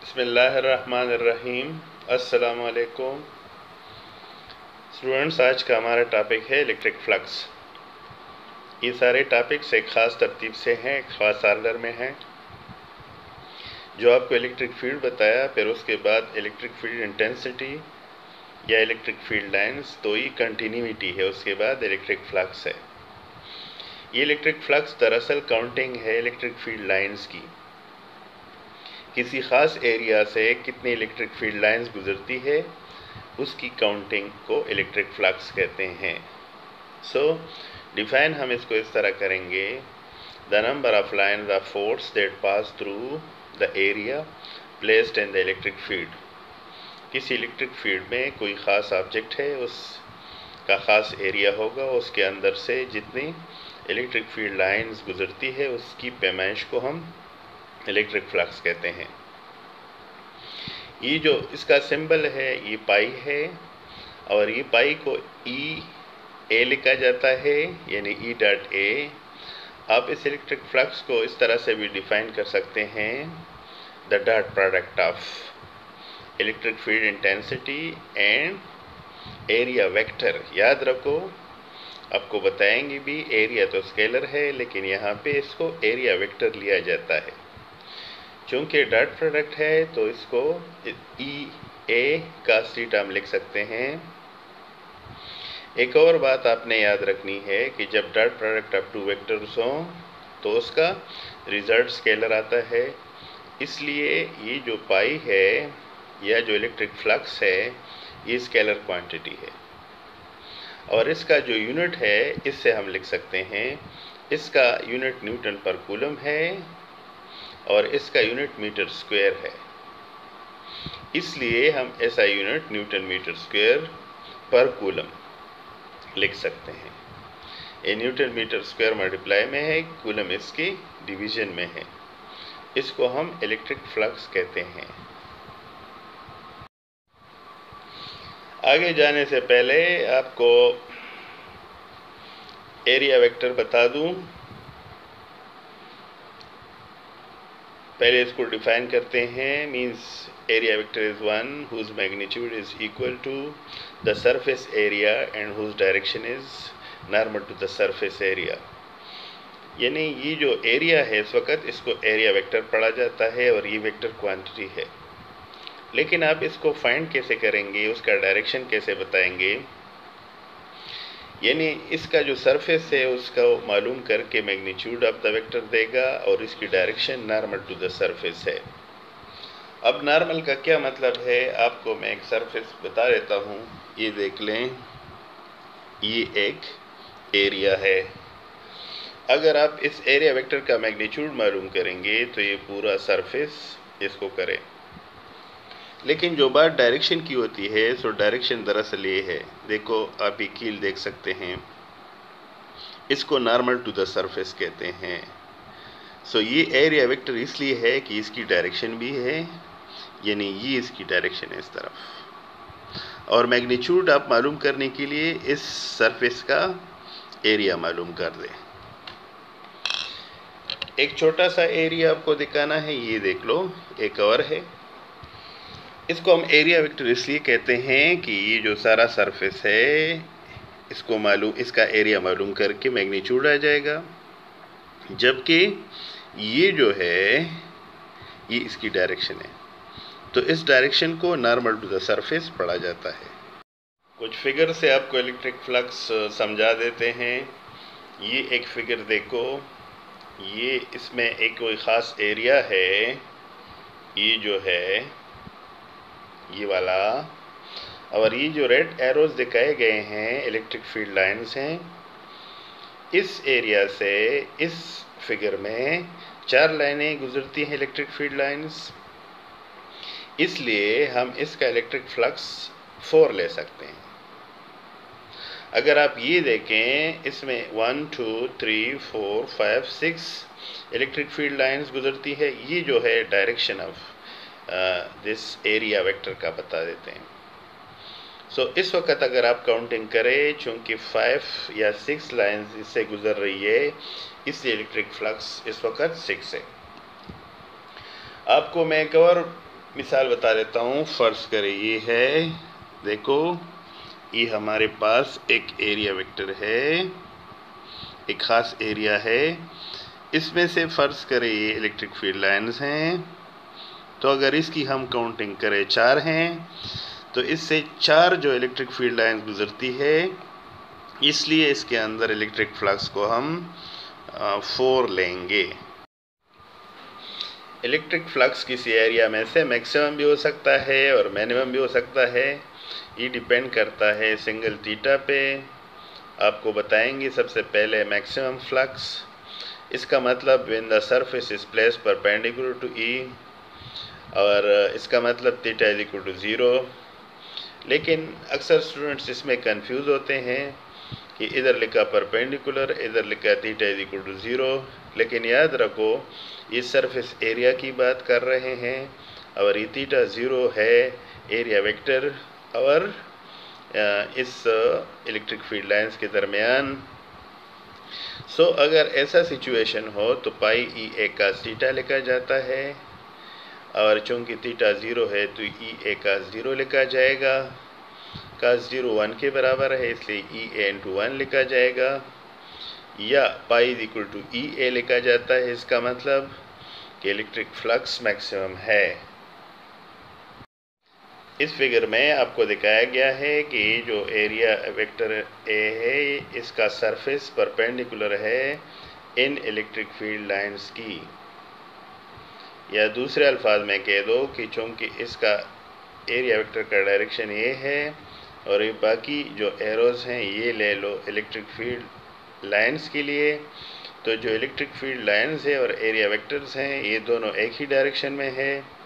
बिस्मिल्लाहिर्रहमानिर्रहीम। अस्सलाम वालेकुम स्टूडेंट्स, आज का हमारा टॉपिक है इलेक्ट्रिक फ्लक्स। ये सारे टॉपिक्स एक ख़ास तरतीब से हैं, एक ख़ास ऑर्डर में हैं। जो आपको इलेक्ट्रिक फील्ड बताया, फिर उसके बाद इलेक्ट्रिक फील्ड इंटेंसिटी या इलेक्ट्रिक फील्ड लाइंस, तो ये कंटिन्यूटी है। उसके बाद इलेक्ट्रिक फ्लक्स है। ये इलेक्ट्रिक फ्लक्स दरअसल काउंटिंग है इलेक्ट्रिक फील्ड लाइंस की। किसी ख़ास एरिया से कितनी इलेक्ट्रिक फील्ड लाइंस गुजरती है, उसकी काउंटिंग को इलेक्ट्रिक फ्लक्स कहते हैं। सो डिफाइन हम इसको इस तरह करेंगे, the number of lines of force that pass through the area placed in the electric field. किसी इलेक्ट्रिक फील्ड में कोई ख़ास ऑब्जेक्ट है, उसका ख़ास एरिया होगा, उसके अंदर से जितनी इलेक्ट्रिक फील्ड लाइंस गुजरती है, उसकी पैमाइश को हम इलेक्ट्रिक फ्लक्स कहते हैं। ये जो इसका सिंबल है, ये पाई है, और ये पाई को ई ए लिखा जाता है, यानी ई डॉट ए। आप इस इलेक्ट्रिक फ्लक्स को इस तरह से भी डिफाइन कर सकते हैं, the dot product of electric field intensity and area vector. याद रखो, आपको बताएंगे भी, एरिया तो स्केलर है, लेकिन यहाँ पे इसको एरिया वेक्टर लिया जाता है। चूँकि डॉट प्रोडक्ट है तो इसको ई ए का सी टर्म लिख सकते हैं। एक और बात आपने याद रखनी है कि जब dot product of two vectors हों तो उसका रिजल्ट स्केलर आता है। इसलिए ये जो पाई है या जो इलेक्ट्रिक फ्लक्स है, ये स्केलर क्वांटिटी है, और इसका जो यूनिट है इससे हम लिख सकते हैं, इसका यूनिट न्यूटन पर कूलम है और इसका यूनिट मीटर स्क्वायर है। इसलिए हम ऐसा यूनिट न्यूटन मीटर स्क्वायर पर कूलम लिख सकते हैं। ये न्यूटन मीटर स्क्वायर मल्टीप्लाई में है, कूलम इसकी डिवीजन में है। इसको हम इलेक्ट्रिक फ्लक्स कहते हैं। आगे जाने से पहले आपको एरिया वेक्टर बता दूं। पहले इसको डिफाइन करते हैं। Means area vector is one whose magnitude is equal to the surface area and whose direction is normal to the surface area. यानी ये जो एरिया है इस वक्त, इसको एरिया वेक्टर पढ़ा जाता है और ये वेक्टर क्वांटिटी है। लेकिन आप इसको फाइंड कैसे करेंगे, उसका डायरेक्शन कैसे बताएंगे? यानी इसका जो सरफेस है उसका मालूम करके मैग्नीट्यूड ऑफ द वेक्टर देगा, और इसकी direction normal to the surface है। अब नॉर्मल का क्या मतलब है, आपको मैं एक सरफेस बता देता हूँ। ये देख लें, ये एक एरिया है। अगर आप इस एरिया वेक्टर का मैग्नीट्यूड मालूम करेंगे तो ये पूरा सरफेस इसको करें। लेकिन जो बात डायरेक्शन की होती है, सो डायरेक्शन दरअसल ये है, देखो आप ये कील देख सकते हैं, इसको नॉर्मल टू द सरफेस कहते हैं। सो ये एरिया वेक्टर इसलिए है कि इसकी डायरेक्शन भी है, यानी ये इसकी डायरेक्शन है इस तरफ। और मैग्नीट्यूड आप मालूम करने के लिए इस सरफेस का एरिया मालूम कर दें। एक छोटा सा एरिया आपको दिखाना है, ये देख लो, एक और है। इसको हम एरिया वेक्टर इसलिए कहते हैं कि ये जो सारा सरफेस है, इसको मालूम, इसका एरिया मालूम करके मैग्नीट्यूड आ जाएगा, जबकि ये जो है ये इसकी डायरेक्शन है। तो इस डायरेक्शन को नॉर्मल टू द सरफेस पढ़ा जाता है। कुछ फिगर से आपको इलेक्ट्रिक फ्लक्स समझा देते हैं। ये एक फिगर देखो, ये इसमें एक कोई ख़ास एरिया है, ये जो है ये वाला, और ये जो रेड एरोज दिखाए गए हैं इलेक्ट्रिक फील्ड लाइंस हैं। इस एरिया से इस फिगर में 4 लाइनें गुजरती हैं इलेक्ट्रिक फील्ड लाइंस। इसलिए हम इसका इलेक्ट्रिक फ्लक्स 4 ले सकते हैं। अगर आप ये देखें, इसमें 1 2 3 4 5 6 इलेक्ट्रिक फील्ड लाइंस गुजरती है। ये जो है direction of this area vector का बता देते हैं। सो इस वक्त अगर आप काउंटिंग करें, चूँकि 5 या 6 लाइंस इससे गुजर रही है, इसलिए इलेक्ट्रिक फ्लक्स इस वक्त 6 है। आपको मैं एक और मिसाल बता देता हूँ। फर्ज करें ये है, देखो ये हमारे पास एक एरिया वेक्टर है, एक ख़ास एरिया है। इसमें से फ़र्ज़ करें ये इलेक्ट्रिक फील्ड लाइन्स हैं, तो अगर इसकी हम काउंटिंग करें 4 हैं, तो इससे 4 जो इलेक्ट्रिक फील्ड लाइन्स गुजरती है, इसलिए इसके अंदर इलेक्ट्रिक फ्लक्स को हम 4 लेंगे। इलेक्ट्रिक फ्लक्स किसी एरिया में से मैक्सिमम भी हो सकता है और मिनिमम भी हो सकता है। ये डिपेंड करता है सिंगल थीटा पे। आपको बताएंगे सबसे पहले मैक्सिमम फ्लक्स। इसका मतलब when the surface is placed perpendicular to E, और इसका मतलब थीटा इज इक्वल टू 0। लेकिन अक्सर स्टूडेंट्स इसमें कंफ्यूज होते हैं कि इधर लिखा परपेंडिकुलर, इधर लिखा थीटा इज इक्वल टू 0। लेकिन याद रखो ये सरफेस एरिया की बात कर रहे हैं और ये थीटा 0 है एरिया वेक्टर और इस इलेक्ट्रिक फील्ड लाइन्स के दरमियान। सो अगर ऐसा सिचुएशन हो तो पाई ई ए कास थीटा लिखा जाता है, और चूंकि थीटा 0 है तो ई ए कास 0 लिखा जाएगा। कास 0 1 के बराबर है, इसलिए ई ए इंटू 1 लिखा जाएगा, या पाई इज इक्वल टू ई ए लिखा जाता है। इसका मतलब कि इलेक्ट्रिक फ्लक्स मैक्सिमम है। इस फिगर में आपको दिखाया गया है कि जो एरिया वेक्टर ए है इसका सरफेस परपेंडिकुलर है इन इलेक्ट्रिक फील्ड लाइंस की, या दूसरे अल्फाज में कह दो कि चूंकि इसका एरिया वेक्टर का डायरेक्शन ये है और ये बाकी जो एरोज हैं ये ले लो इलेक्ट्रिक फील्ड लाइंस के लिए, तो जो इलेक्ट्रिक फील्ड लाइंस है और एरिया वेक्टर्स हैं ये दोनों एक ही डायरेक्शन में है,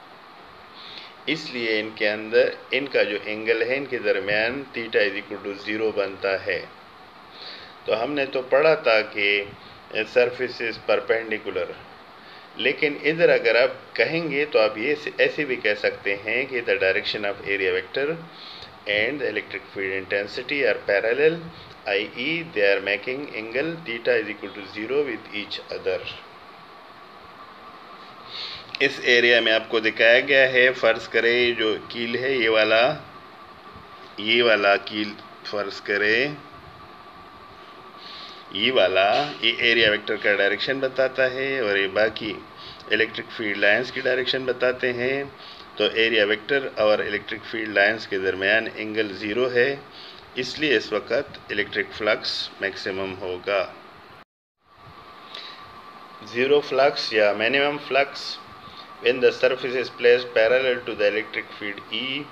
इसलिए इनके अंदर इनका जो एंगल है इनके दरमियान थीटा इज इक्वल टू 0 बनता है। तो हमने तो पढ़ा था कि सरफेस इज परपेंडिकुलर, लेकिन इधर अगर आप कहेंगे तो आप ये ऐसे भी कह सकते हैं कि the direction of area vector and the electric field intensity are parallel, i.e. they are making angle theta is equal to 0 with each other। इस एरिया में आपको दिखाया गया है, फ़र्ज़ करें जो कील है ये वाला कील फ़र्ज़ करें ये एरिया वेक्टर का डायरेक्शन बताता है और ये बाकी इलेक्ट्रिक फील्ड लाइंस की डायरेक्शन बताते हैं। तो एरिया वेक्टर और इलेक्ट्रिक फील्ड लाइंस के दरमियान एंगल 0 है, इसलिए इस वक्त इलेक्ट्रिक फ्लक्स मैक्सिमम होगा। 0 फ्लक्स या minimum flux when the surface is placed parallel to the electric field E।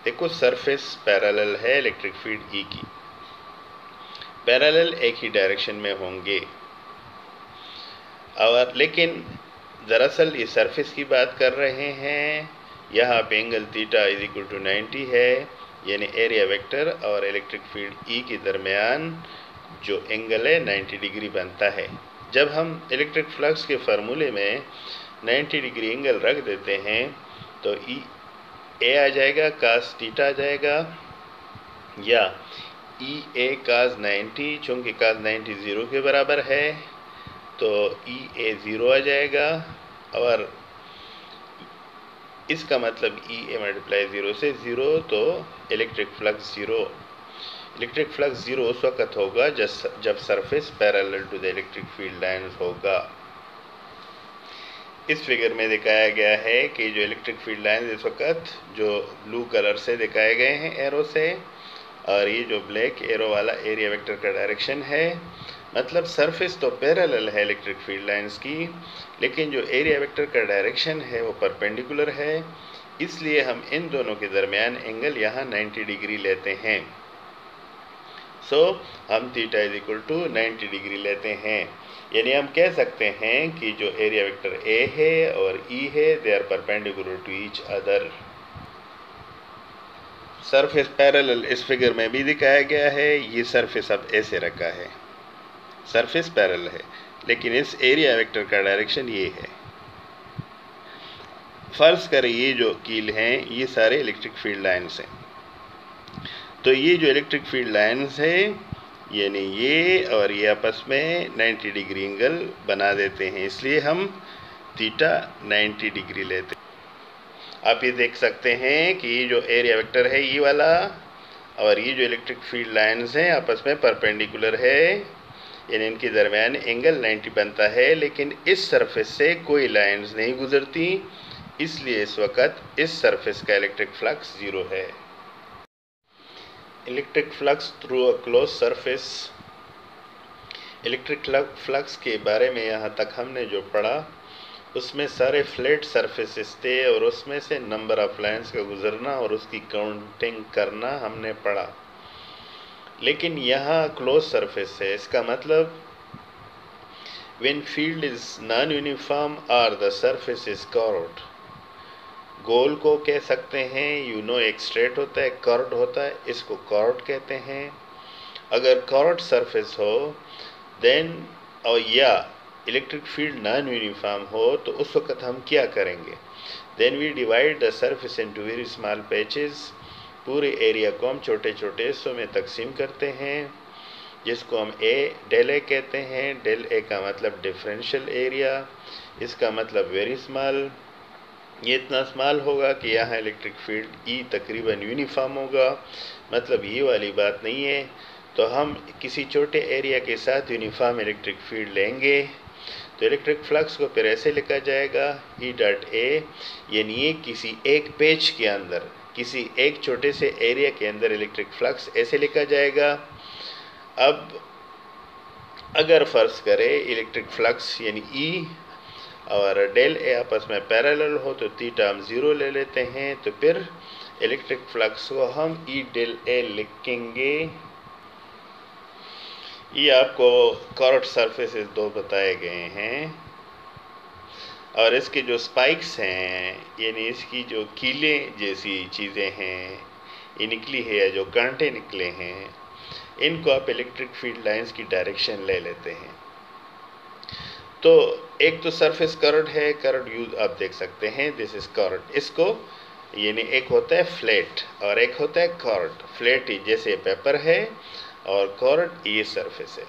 देखो सरफेस पैरेलल है इलेक्ट्रिक फील्ड E की, पैरेलल एक ही डायरेक्शन में होंगे, और लेकिन दरअसल ये सरफेस की बात कर रहे हैं। यहाँ पे angle theta is equal to 90 है, यानी एरिया वेक्टर और इलेक्ट्रिक फील्ड E के दरमियान जो एंगल है 90 डिग्री बनता है। जब हम इलेक्ट्रिक फ्लक्स के फार्मूले में 90 डिग्री एंगल रख देते हैं तो ई ए आ जाएगा, कास थीटा आ जाएगा, या ई ए कास 90, चूँकि कास 90 0 के बराबर है तो ई ए 0 आ जाएगा, और इसका मतलब ई ए मल्टीप्लाई 0 से 0, तो इलेक्ट्रिक फ्लक्स 0। इलेक्ट्रिक फ्लक्स 0 उस वक्त होगा जब surface parallel to the electric field lines होगा। इस फिगर में दिखाया गया है कि जो इलेक्ट्रिक फील्ड लाइंस इस वक्त जो ब्लू कलर से दिखाए गए हैं एरो से, और ये जो ब्लैक एरो वाला एरिया वेक्टर का डायरेक्शन है, मतलब सरफेस तो पैरेलल है इलेक्ट्रिक फील्ड लाइंस की, लेकिन जो एरिया वेक्टर का डायरेक्शन है वो परपेंडिकुलर है, इसलिए हम इन दोनों के दरमियान एंगल यहाँ 90 डिग्री लेते हैं। सो हम theta is equal to 90 degree लेते हैं, यानी हम कह सकते हैं कि जो एरिया वेक्टर ए है और ई है they are perpendicular to each other. Surface parallel इस फिगर में भी दिखाया गया है। ये सरफेस अब ऐसे रखा है, सरफेस पैरेलल है, लेकिन इस एरिया वेक्टर का डायरेक्शन ये है। फर्ज करें ये जो कील हैं ये सारे इलेक्ट्रिक फील्ड लाइन्स हैं, तो ये जो इलेक्ट्रिक फील्ड लाइन्स है यानी ये और ये आपस में 90 डिग्री एंगल बना देते हैं, इसलिए हम थीटा 90 डिग्री लेते हैं। आप ये देख सकते हैं कि ये जो एरिया वेक्टर है ये वाला और ये जो इलेक्ट्रिक फील्ड लाइंस हैं आपस में परपेंडिकुलर है, यानी इनके दरमियान एंगल 90 बनता है, लेकिन इस सरफेस से कोई लाइंस नहीं गुजरती, इसलिए इस वक्त इस सरफेस का इलेक्ट्रिक फ्लक्स 0 है। Electric flux through a close surface. Electric flux के बारे में यहाँ तक हमने जो पढ़ा उसमें सारे फ्लैट सरफेसेस थे और उसमें से नंबर ऑफ लाइंस का गुजरना और उसकी काउंटिंग करना हमने पढ़ा। लेकिन यहाँ क्लोज सरफेस है, इसका मतलब when field is non uniform और द सरफेस इज कर्व्ड। गोल को कह सकते हैं, एक स्ट्रेट होता है, कर्व्ड होता है, इसको कर्व्ड कहते हैं। अगर कर्व्ड सरफेस हो देन और या इलेक्ट्रिक फील्ड नॉन यूनिफॉर्म हो तो उस वक्त हम क्या करेंगे? Then we divide the surface into very small patches. पूरे एरिया को हम छोटे छोटे हिस्सों में तकसीम करते हैं, जिसको हम डेल ए कहते हैं। डेल ए का मतलब डिफरेंशियल एरिया, इसका मतलब वेरी स्मॉल। ये इतना स्मॉल होगा कि यहाँ इलेक्ट्रिक फील्ड ई तकरीबन यूनिफॉर्म होगा, मतलब ये वाली बात नहीं है। तो हम किसी छोटे एरिया के साथ यूनिफॉर्म इलेक्ट्रिक फील्ड लेंगे तो इलेक्ट्रिक फ्लक्स को फिर ऐसे लिखा जाएगा ई डॉट ए, यानी ये किसी एक पेज के अंदर, किसी एक छोटे से एरिया के अंदर इलेक्ट्रिक फ्लक्स ऐसे लिखा जाएगा। अब अगर फर्ज करें इलेक्ट्रिक फ्लक्स यानी ई और डेल ए आपस में पैरेलल हो तो थीटा हम 0 ले लेते हैं, तो फिर इलेक्ट्रिक फ्लक्स को हम ई डेल ए लिखेंगे। ये आपको कर्व्ड सरफेसेस 2 बताए गए हैं और इसके जो स्पाइक्स हैं यानी इसकी जो कीलें जैसी चीज़ें हैं ये निकली है या जो कांटे निकले हैं, इनको आप इलेक्ट्रिक फील्ड लाइंस की डायरेक्शन ले लेते हैं। तो एक तो सरफेस कर्व्ड है, कर्व्ड यूज आप देख सकते हैं, दिस इज कर्व्ड। इसको यानी एक होता है फ्लैट और एक होता है कर्व्ड। फ्लैट जैसे पेपर है और कर्व्ड ये सरफेस है।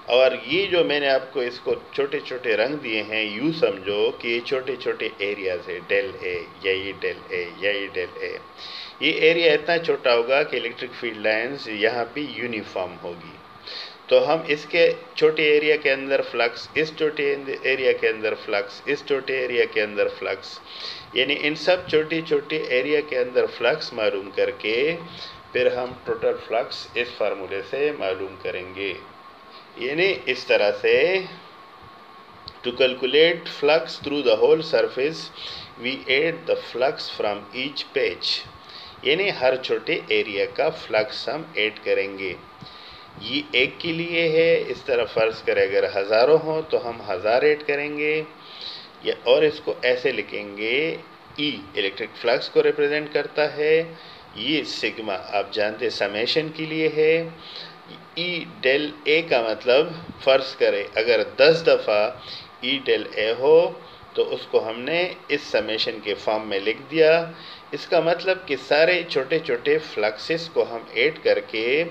और ये जो मैंने आपको इसको छोटे छोटे रंग दिए हैं, यूँ समझो कि ये छोटे छोटे एरियाज है, डेल ए या ये डेल ए या ये डेल ए। ये एरिया इतना छोटा होगा कि इलेक्ट्रिक फील्ड लाइंस यहाँ पे यूनिफॉर्म होगी। तो हम इसके छोटे एरिया के अंदर फ्लक्स, इस छोटे एरिया के अंदर फ्लक्स, इस छोटे एरिया के अंदर फ्लक्स, यानी इन सब छोटी छोटी एरिया के अंदर फ्लक्स मालूम करके फिर हम टोटल फ्लक्स इस फार्मूले से मालूम करेंगे। यानी इस तरह से to calculate flux through the whole surface we add the flux from each page, यानी हर छोटे एरिया का फ्लक्स हम ऐड करेंगे। ये एक के लिए है, इस तरह फ़र्ज़ करें अगर हज़ारों हों तो हम 1000 ऐड करेंगे या और इसको ऐसे लिखेंगे, ई इलेक्ट्रिक फ्लक्स को रिप्रेजेंट करता है, ये सिग्मा आप जानते समेशन के लिए है। ई डेल ए का मतलब फ़र्ज़ करें अगर 10 दफ़ा ई डेल ए हो तो उसको हमने इस समेशन के फॉर्म में लिख दिया। इसका मतलब कि सारे छोटे छोटे फ्लक्सेस को हम ऐड करके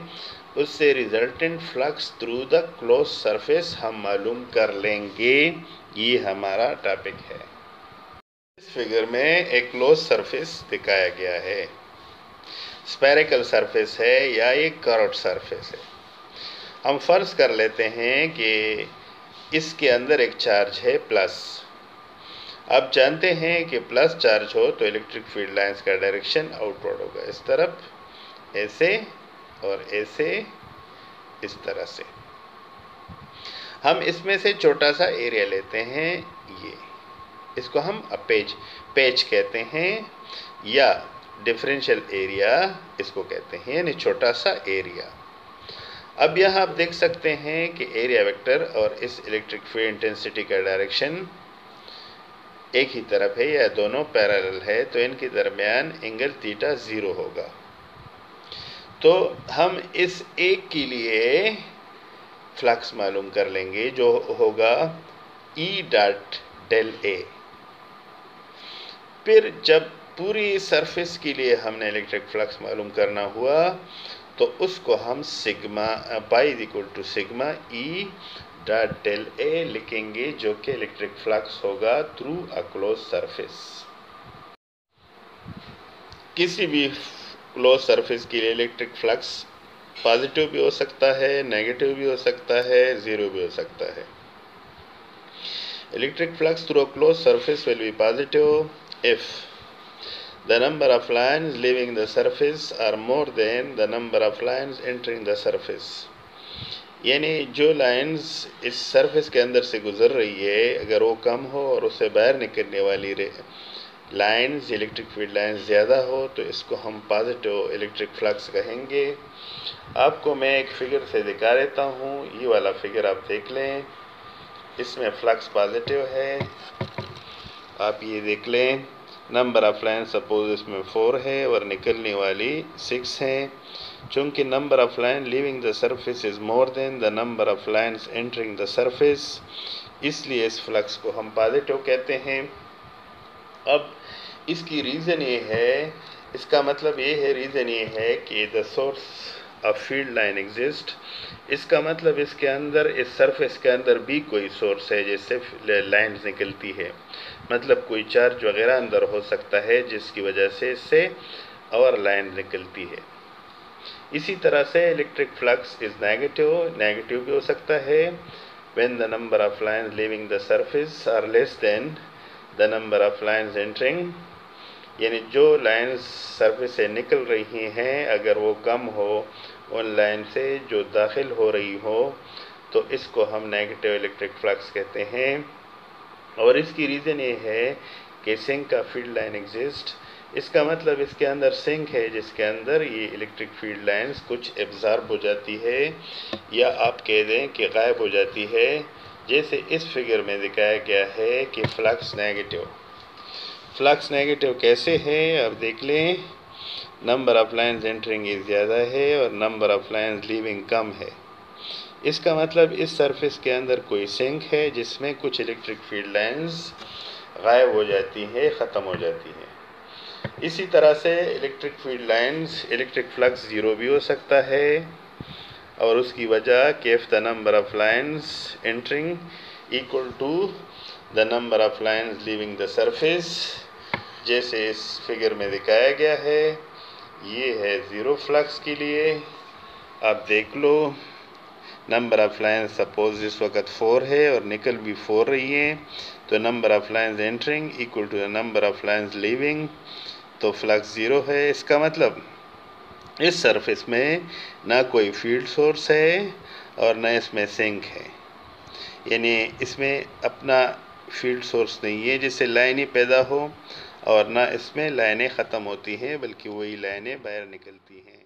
उससे resultant flux through the close surface हम मालूम कर लेंगे। ये हमारा टॉपिक है। इस फिगर में एक क्लोज सरफेस दिखाया गया है, स्फेरिकल सरफेस है या एक कर्व्ड सरफेस है। हम फर्ज कर लेते हैं कि इसके अंदर एक चार्ज है प्लस। आप जानते हैं कि प्लस चार्ज हो तो इलेक्ट्रिक फील्ड लाइंस का डायरेक्शन आउटवर्ड होगा, इस तरफ ऐसे और ऐसे इस तरह से। हम इसमें से छोटा सा एरिया लेते हैं, ये इसको हम पेच कहते हैं या डिफरेंशियल एरिया इसको कहते हैं, यानी छोटा सा एरिया। अब यहाँ आप देख सकते हैं कि एरिया वेक्टर और इस इलेक्ट्रिक फील्ड इंटेंसिटी का डायरेक्शन एक ही तरफ है या दोनों पैरेलल है, तो इनके दरमियान एंगल थीटा 0 होगा। तो हम इस एक के लिए फ्लक्स मालूम कर लेंगे जो होगा ई डॉट डेल ए। फिर जब पूरी सरफेस के लिए हमने इलेक्ट्रिक फ्लक्स मालूम करना हुआ तो उसको हम sigma phi is equal to sigma E dot del A लिखेंगे, जो कि इलेक्ट्रिक फ्लक्स होगा थ्रू अ क्लोज सरफेस। किसी भी क्लोज सरफेस के लिए इलेक्ट्रिक फ्लक्स पॉजिटिव भी हो सकता है, नेगेटिव भी हो सकता है, ज़ीरो भी हो सकता है। Electric flux through a close surface will be positive if the number of lines leaving the surface are more than the number of lines entering the surface। यानी जो लाइंस इस सरफेस के अंदर से गुजर रही है अगर वो कम हो और उससे बाहर निकलने वाली लाइंस इलेक्ट्रिक फील्ड लाइंस ज़्यादा हो तो इसको हम पॉजिटिव इलेक्ट्रिक फ्लक्स कहेंगे। आपको मैं एक फिगर से दिखा देता हूँ, ये वाला फिगर आप देख लें, इसमें फ्लक्स पॉजिटिव है, आप ये देख लें। नंबर ऑफ लाइन सपोज इसमें 4 है और निकलने वाली 6 हैं। चूँकि number of line leaving the surface is more than the number of lines entering the surface, इसलिए इस फ्लक्स को हम पॉजिटिव कहते हैं। अब इसकी रीज़न ये है, इसका मतलब ये है, रीज़न ये है कि the source of field line exist. इसका मतलब इसके अंदर, इस सरफेस के अंदर भी कोई सोर्स है जिससे लाइन्स निकलती है, मतलब कोई चार्ज वगैरह अंदर हो सकता है जिसकी वजह से इससे और लाइन निकलती है। इसी तरह से इलेक्ट्रिक फ्लक्स इज़ नेगेटिव भी हो सकता है when the number of lines leaving the surface are less than the number of lines entering, यानी जो लाइन्स सरफेस से निकल रही हैं अगर वो कम हो उन लाइन से जो दाखिल हो रही हो तो इसको हम नेगेटिव इलेक्ट्रिक फ्लक्स कहते हैं। और इसकी रीज़न ये है कि सिंक का फील्ड लाइन एग्जिस्ट। इसका मतलब इसके अंदर सिंक है जिसके अंदर ये इलेक्ट्रिक फील्ड लाइंस कुछ एब्जॉर्ब हो जाती है या आप कह दें कि गायब हो जाती है, जैसे इस फिगर में दिखाया गया है कि फ्लक्स नेगेटिव कैसे है अब देख लें। नंबर ऑफ लाइन्स एंटरिंग ज़्यादा है और नंबर ऑफ लाइन्स लीविंग कम है। इसका मतलब इस सरफेस के अंदर कोई सिंक है जिसमें कुछ इलेक्ट्रिक फील्ड लाइंस गायब हो जाती है, ख़त्म हो जाती है। इसी तरह से electric field lines, electric flux zero भी हो सकता है और उसकी वजह कि if the number of lines entering equal to the number of lines leaving the surface, जैसे इस फिगर में दिखाया गया है। ये है ज़ीरो फ्लक्स के लिए, आप देख लो। नंबर ऑफ लाइन्स सपोज इस वक्त 4 है और निकल भी 4 रही है, तो number of lines entering equal to the number of lines leaving, तो फ्लक्स ज़ीरो है। इसका मतलब इस सरफेस में ना कोई फील्ड सोर्स है और ना इसमें सिंक है, यानी इसमें अपना फील्ड सोर्स नहीं है जिससे लाइनें पैदा हो और ना इसमें लाइनें ख़त्म होती हैं बल्कि वही लाइनें बाहर निकलती हैं।